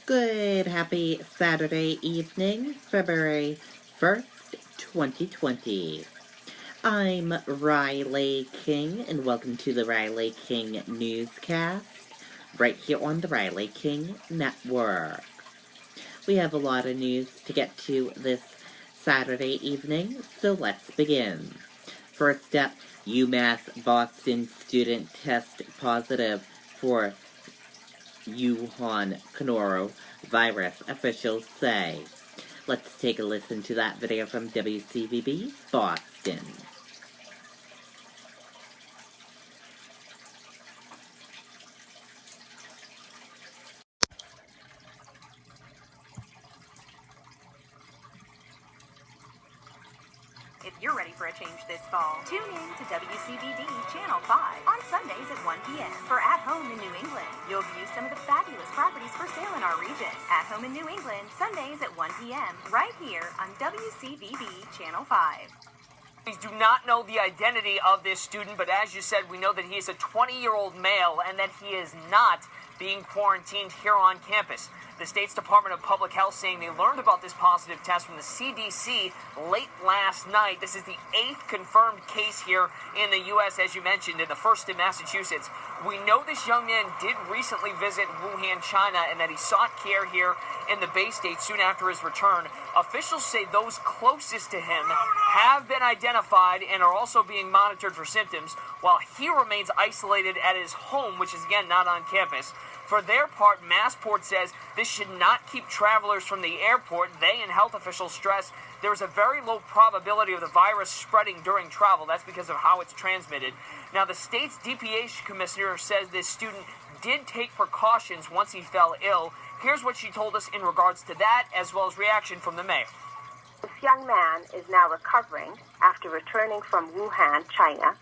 Good, happy Saturday evening, February 1st, 2020. I'm Riley King, and welcome to the Riley King Newscast, right here on the Riley King Network. We have a lot of news to get to this Saturday evening, so let's begin. First up, UMass Boston student test positive for Wuhan coronavirus, officials say. Let's take a listen to that video from WCVB Boston. If you're ready for a change this fall, tune in to WCVD Channel 5 on Sundays at 1 p.m. for At Home in New England. You'll view some of the fabulous properties for sale in our region. At Home in New England, Sundays at 1 p.m. right here on WCVD Channel 5. We do not know the identity of this student, but as you said, we know that he is a 20-year-old male and that he is not being quarantined here on campus. The state's Department of Public Health saying they learned about this positive test from the CDC late last night. This is the 8th confirmed case here in the U.S., as you mentioned, and the first in Massachusetts. We know this young man did recently visit Wuhan, China, and that he sought care here in the Bay State soon after his return. Officials say those closest to him have been identified and are also being monitored for symptoms, while he remains isolated at his home, which is, again, not on campus. For their part, Massport says this should not keep travelers from the airport. They and health officials stress there is a very low probability of the virus spreading during travel. That's because of how it's transmitted. Now, the state's DPH commissioner says this student did take precautions once he fell ill. Here's what she told us in regards to that, as well as reaction from the mayor. This young man is now recovering after returning from Wuhan, China,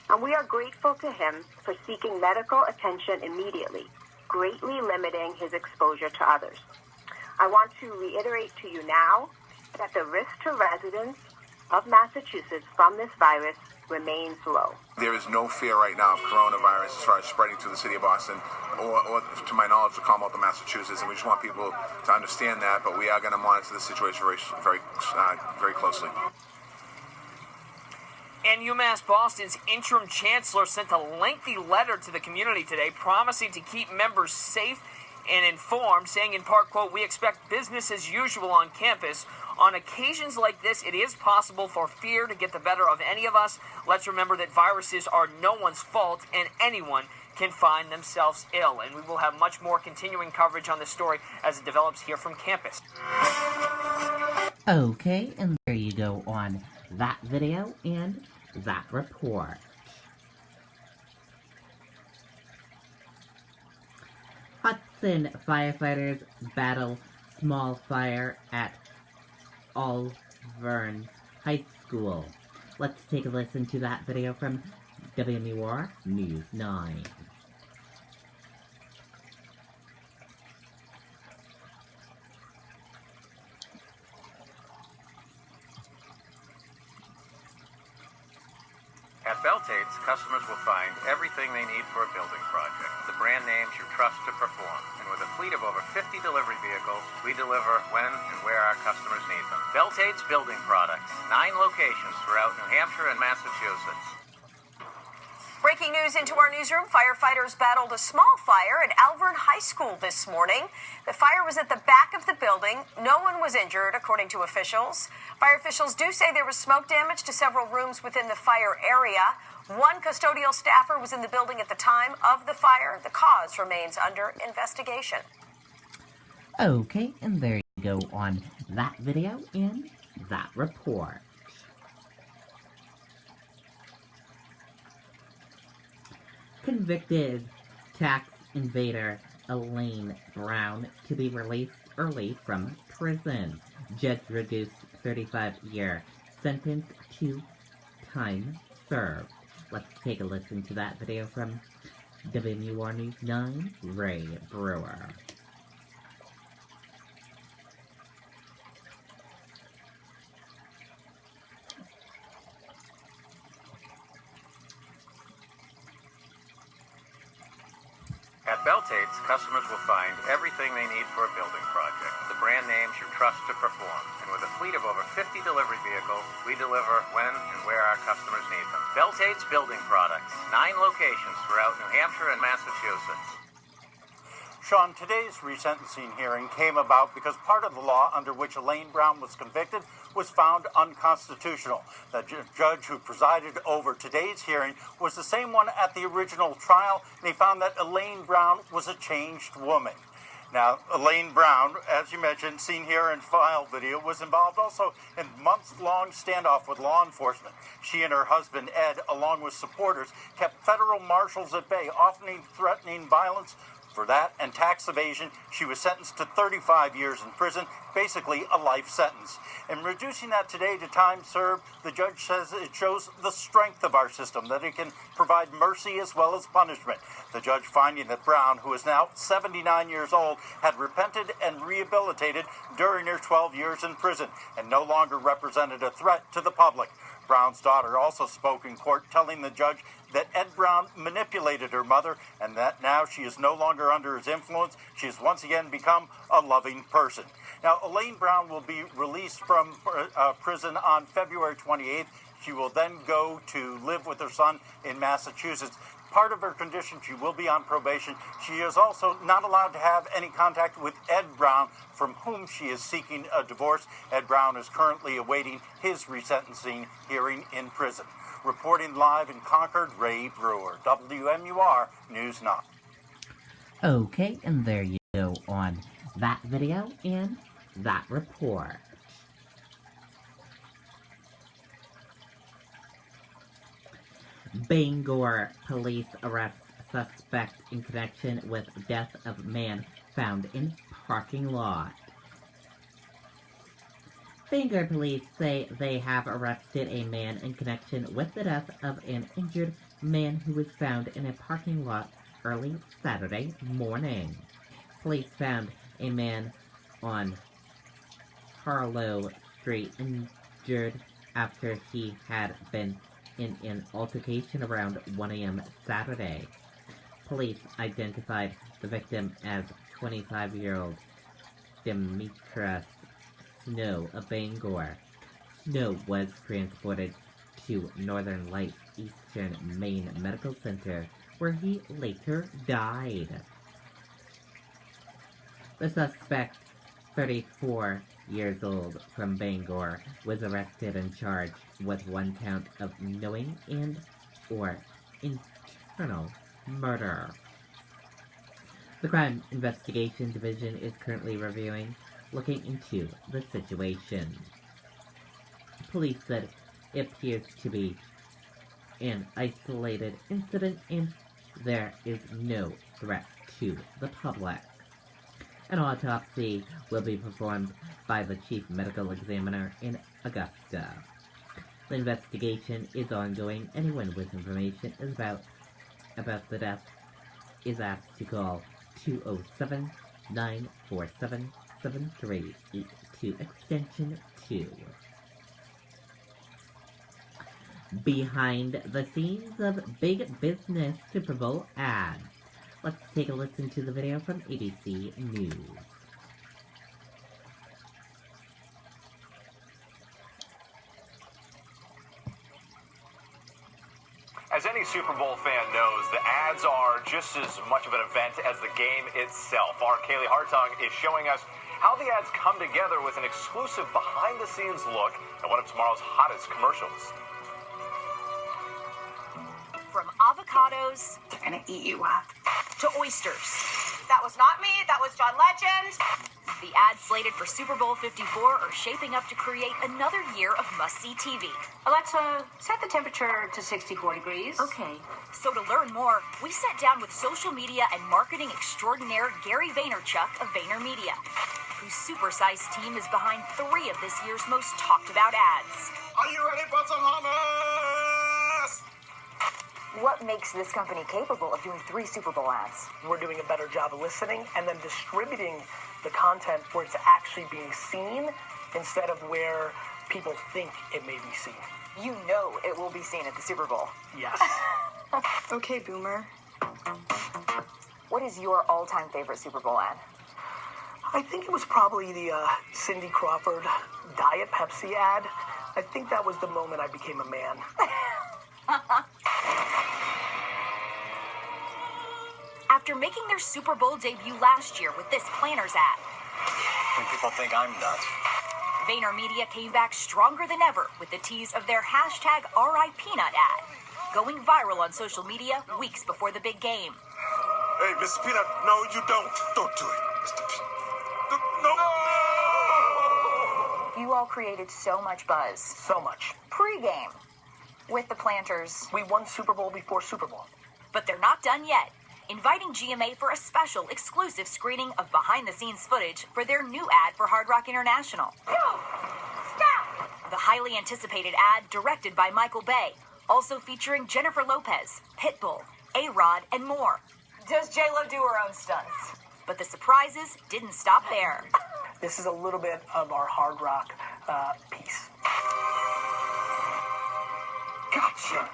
and we are grateful to him for seeking medical attention immediately, greatly limiting his exposure to others. I want to reiterate to you now that the risk to residents of Massachusetts from this virus remains low. There is no fear right now of coronavirus as far as spreading to the city of Boston or to my knowledge, the Commonwealth of Massachusetts, and we just want people to understand that, but we are going to monitor the situation very closely. And UMass Boston's interim chancellor sent a lengthy letter to the community today promising to keep members safe and informed, saying in part, quote, "We expect business as usual on campus. On occasions like this, it is possible for fear to get the better of any of us. Let's remember that viruses are no one's fault and anyone can find themselves ill." And we will have much more continuing coverage on this story as it develops here from campus. Okay, and there you go on that video and that report. Hudson firefighters battle small fire at Alvern High School. Let's take a listen to that video from WMUR News 9. At Beltate's, customers will find everything they need for a building project. The brand names you trust to perform. And with a fleet of over 50 delivery vehicles, we deliver when and where our customers need them. Beltate's Building Products. 9 locations throughout New Hampshire and Massachusetts. Breaking news into our newsroom. Firefighters battled a small fire at Alvern High School this morning. The fire was at the back of the building. No one was injured, according to officials. Fire officials do say there was smoke damage to several rooms within the fire area. One custodial staffer was in the building at the time of the fire. The cause remains under investigation. Okay, and there you go on that video and that report. Convicted tax invader Elaine Brown to be released early from prison. Judge reduced 35-year sentence to time served. Let's take a listen to that video from WMUR News 9, Ray Brewer. At Beltates, customers will find everything they need for a building project. The brand names you trust to perform. And with a fleet of over 50 delivery vehicles, we deliver when and where our customers need them. Beltates Building Products, 9 locations throughout New Hampshire and Massachusetts. Sean, today's resentencing hearing came about because part of the law under which Elaine Brown was convicted was found unconstitutional. The judge who presided over today's hearing was the same one at the original trial, and he found that Elaine Brown was a changed woman. Now, Elaine Brown, as you mentioned, seen here in file video, was involved also in months-long standoff with law enforcement. She and her husband, Ed, along with supporters, kept federal marshals at bay, often threatening violence. For that and tax evasion, she was sentenced to 35 years in prison, basically a life sentence. And reducing that today to time served, the judge says it shows the strength of our system, that it can provide mercy as well as punishment. The judge finding that Brown, who is now 79 years old, had repented and rehabilitated during her 12 years in prison and no longer represented a threat to the public. Brown's daughter also spoke in court, telling the judge that Ed Brown manipulated her mother and that now she is no longer under his influence. She has once again become a loving person. Now, Elaine Brown will be released from prison on February 28th. She will then go to live with her son in Massachusetts. Part of her condition, she will be on probation. She is also not allowed to have any contact with Ed Brown, from whom she is seeking a divorce. Ed Brown is currently awaiting his resentencing hearing in prison. Reporting live in Concord, Ray Brewer, WMUR News 9. Okay, and there you go on that video and that report. Bangor police arrest suspect in connection with death of man found in parking lot. Bangor police say they have arrested a man in connection with the death of an injured man who was found in a parking lot early Saturday morning. Police found a man on Harlow Street injured after he had been in an altercation around 1 a.m. Saturday. Police identified the victim as 25-year-old Demetrius Snow of Bangor. Snow was transported to Northern Light Eastern Maine Medical Center, where he later died. The suspect, 34 years old, from Bangor, was arrested and charged with 1 count of knowing and or internal murder. The Crime Investigation Division is currently looking into the situation. Police said it appears to be an isolated incident and there is no threat to the public. An autopsy will be performed by the Chief Medical Examiner in Augusta. The investigation is ongoing. Anyone with information about the death is asked to call 207-947-7382, extension 2. Behind the scenes of big business Super Bowl ads. Let's take a listen to the video from ABC News. As any Super Bowl fan knows, the ads are just as much of an event as the game itself. Our Kaylee Hartung is showing us how the ads come together with an exclusive behind-the-scenes look at one of tomorrow's hottest commercials. From avocados... They're gonna eat you up. ...to oysters. That was not me, that was John Legend. The ads slated for Super Bowl 54 are shaping up to create another year of must-see TV. Alexa, set the temperature to 64 degrees. Okay. So to learn more, we sat down with social media and marketing extraordinaire Gary Vaynerchuk of VaynerMedia, whose supersized team is behind 3 of this year's most talked-about ads. Are you ready for some hummus? What makes this company capable of doing 3 Super Bowl ads? We're doing a better job of listening and then distributing the content where it's actually being seen instead of where people think it may be seen. You know it will be seen at the Super Bowl. Yes. Okay, Boomer. Okay, Boomer. What makes this company capable of doing 3 Super Bowl ads? We're doing a better job of listening and then distributing the content where it's actually being seen. You know it will be seen at the Super Bowl. Yes. What is your all-time favorite Super Bowl ad? I think it was probably the Cindy Crawford Diet Pepsi ad. I think that was the moment I became a man. After making their Super Bowl debut last year with this Planters ad, When people think I'm nuts. VaynerMedia came back stronger than ever with the tease of their hashtag RIPeanut ad, going viral on social media weeks before the big game. Hey, Mr. Peanut, no, you don't. Don't do it, Mr. Peanut. No. You all created so much buzz. So much. Pre-game with the Planters. We won Super Bowl before Super Bowl. But they're not done yet, inviting GMA for a special exclusive screening of behind-the-scenes footage for their new ad for Hard Rock International. Stop! The highly anticipated ad, directed by Michael Bay, also featuring Jennifer Lopez, Pitbull, A-Rod, and more. Does J-Lo do her own stunts? But the surprises didn't stop there. This is a little bit of our hard rock piece. Gotcha.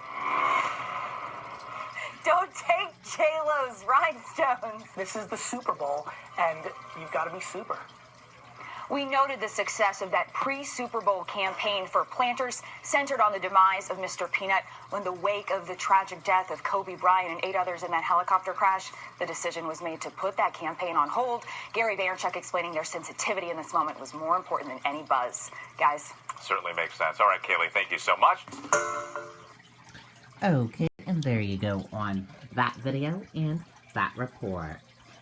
Don't take J-Lo's rhinestones. This is the Super Bowl, and you've got to be super. We noted the success of that pre-Super Bowl campaign for Planters, centered on the demise of Mr. Peanut. When the wake of the tragic death of Kobe Bryant and 8 others in that helicopter crash, the decision was made to put that campaign on hold. Gary Vaynerchuk explaining their sensitivity in this moment was more important than any buzz. Guys. Certainly makes sense. All right, Kaylee, thank you so much. Okay, and there you go on that video and that report.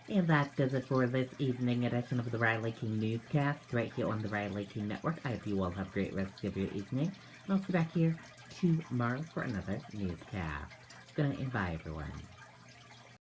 And that does it for this evening edition of the Riley King Newscast, right here on the Riley King Network. I hope you all have a great rest of your evening. And I'll see you back here tomorrow for another newscast. Good night and bye, everyone.